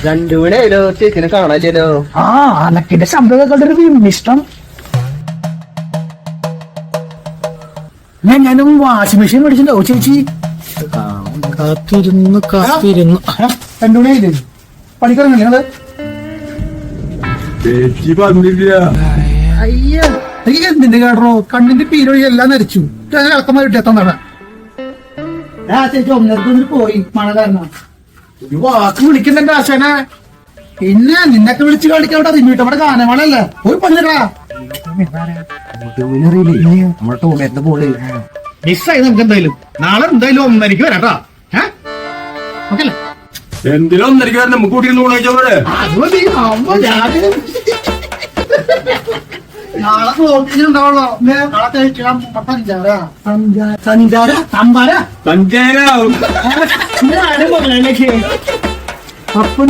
2 മണിയായാലോ ചേച്ചിനെ കാണാനില്ലല്ലോ. ആ അനക്കിന്റെ ശബ്ദമൊക്കെ ഒരു ഇഷ്ടം. ഞാനും വാഷിംഗ് മെഷീൻ മേടിച്ചിട്ടുണ്ടോ ചേച്ചി? കാത്തിരുന്നു 2 മണിയായില്ലേ? പണിക്കിറങ്ങില്ലേ നിങ്ങള്? ചേച്ചി പറഞ്ഞില്ല. അയ്യ എനിക്ക് എന്തിന്റെ കേട്ടോ, കണ്ണിന്റെ പീരൊഴി എല്ലാം നരച്ചു. ഇളക്കമായിട്ട് എത്താൻ ചേച്ചി ഒന്നരക്കൊന്നിട്ട് പോയി മഴ കാരണം. ഒരു വാക്ക് വിളിക്കുന്നുണ്ട് ആശാനെ. പിന്നെ നിന്നൊക്കെ വിളിച്ച് കളിക്കാൻ അവിടെ റിമീട്ട് അവിടെ ഗാനമേളല്ലേ, പോയി പണിടാ. നമ്മുടെ ടൂമേറ്റിന്റെ പോളി മിസ്സായി നമുക്ക് എന്തായാലും. നാളെ എന്തായാലും 1:30 വരാട്ടാ. ഓക്കല്ലേ? എന്തിനാ 1:30 വരെ നമുക്ക് കൂട്ടിയിരുന്ന് ഊണയിച്ചോടെ? അത് മതി. നാളെ നോക്കിയിട്ടുണ്ടാവുള്ളൂ. നാളെ കഴിക്കാം. സഞ്ചാര സഞ്ചാര അപ്പൊ